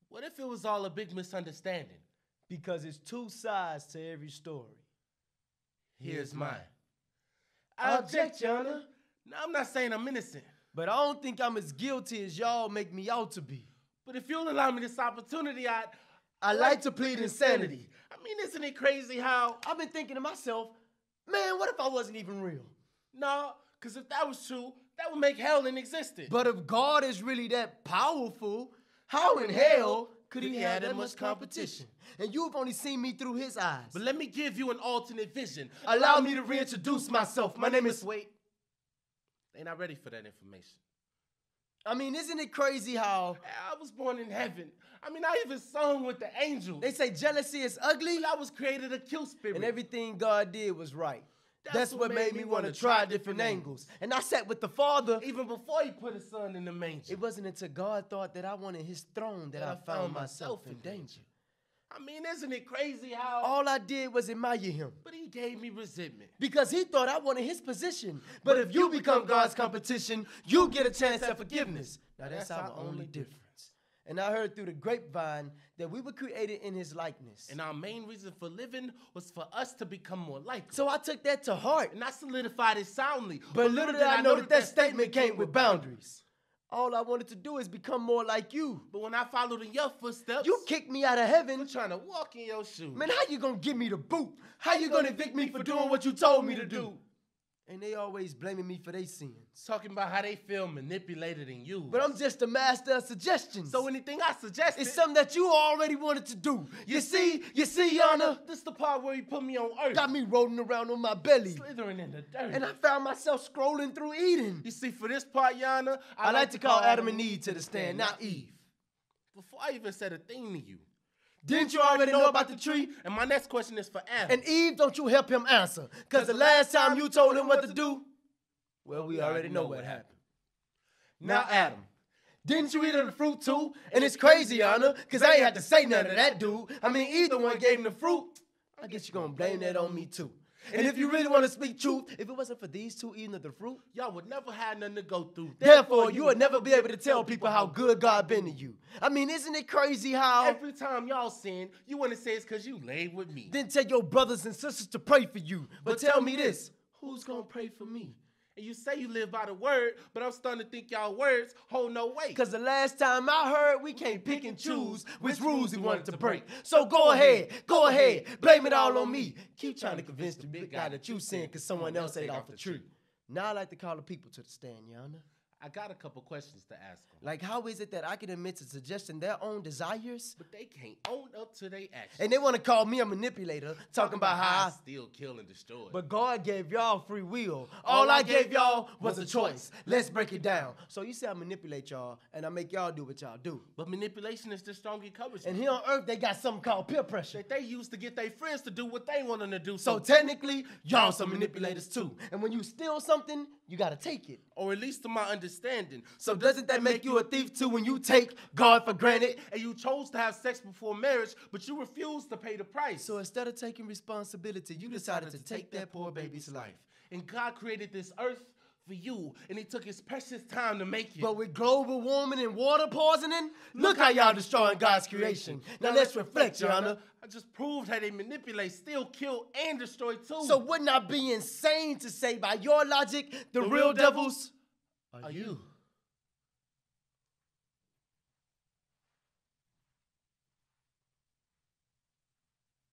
What if it was all a big misunderstanding? Because it's two sides to every story. Here's mine. I object, Your Honor. Now, I'm not saying I'm innocent. But I don't think I'm as guilty as y'all make me out to be. But if you'll allow me this opportunity, I like to plead insanity. I mean, isn't it crazy how... I've been thinking to myself, man, what if I wasn't even real? No, because if that was true, that would make hell in existence. But if God is really that powerful, how in hell could he have that much competition? And you've only seen me through his eyes. But let me give you an alternate vision. Allow me to reintroduce myself. My name is... Wait. They're not ready for that information. I mean, isn't it crazy how... I was born in heaven. I mean, I even sung with the angels. They say jealousy is ugly. I was created a kill spirit. And everything God did was right. That's what made me want to try different angles. And I sat with the Father. Even before he put his son in the manger. It wasn't until God thought that I wanted his throne that I found myself in danger. I mean, isn't it crazy how... All I did was admire him. But he gave me resentment. Because he thought I wanted his position. But if you become God's competition, you get a chance at forgiveness. Now that's our only difference. And I heard through the grapevine that we were created in his likeness. And our main reason for living was for us to become more like him. So I took that to heart. And I solidified it soundly. But little did I know that statement came with boundaries. All I wanted to do is become more like you. But when I followed in your footsteps... You kicked me out of heaven. I'm trying to walk in your shoes. Man, how you gonna give me the boot? How you gonna evict me for doing what you told me to do? And they always blaming me for their sins. Talking about how they feel manipulated and used. But I'm just a master of suggestions. So anything I suggested... It's something that you already wanted to do. You see, Your Honor? This is the part where he put me on earth. Got me rolling around on my belly. Slithering in the dirt. And I found myself scrolling through Eden. You see, for this part, Your Honor... I like to call Adam and Eve to the stand, not Eve. Before I even said a thing to you. Didn't you already know about the tree? And my next question is for Adam. And Eve, don't you help him answer. Because the last time you told him what to do, well, we already know what happened. Now, Adam, didn't you eat of the fruit too? And it's crazy, Your Honor, because I ain't had to say nothing to that dude. I mean, either one gave him the fruit. I guess you're going to blame that on me too. And if you really want to speak truth, if it wasn't for these two eating of the fruit, y'all would never have nothing to go through. Therefore, you would never be able to tell people how good God been to you. I mean, isn't it crazy how... Every time y'all sin, you want to say it's because you laid with me. Then tell your brothers and sisters to pray for you. But tell me this, who's going to pray for me? And you say you live by the word, but I'm starting to think y'all words hold no weight. Because the last time I heard, we can't pick and choose which rules we wanted to break. So go ahead, blame it all on me. Keep trying to convince the big guy that you sin because someone else ate off the tree. Now I like to call the people to the stand, Your Honor. I got a couple questions to ask them. Like, how is it that I can admit to suggesting their own desires, but they can't own up to their actions? And they want to call me a manipulator, talking about how I steal, kill, and destroy. But God gave y'all free will. All I gave y'all was a choice. Let's break it down. So you say I manipulate y'all, and I make y'all do what y'all do. But manipulation is just strong encouragement. And here on earth, they got something called peer pressure. That they use to get their friends to do what they want them to do. So technically, y'all some manipulators too. And when you steal something, you got to take it. Or at least to my understanding. So doesn't that make you a thief too when you take God for granted? And you chose to have sex before marriage, but you refused to pay the price. So instead of taking responsibility, you decided to take that poor baby's life. And God created this earth for you, and he took his precious time to make it. But with global warming and water poisoning, look how y'all destroying God's creation. Now let's reflect, Your Honor. I just proved how they manipulate, steal, kill, and destroy too. So wouldn't I be insane to say by your logic, the real devils are you?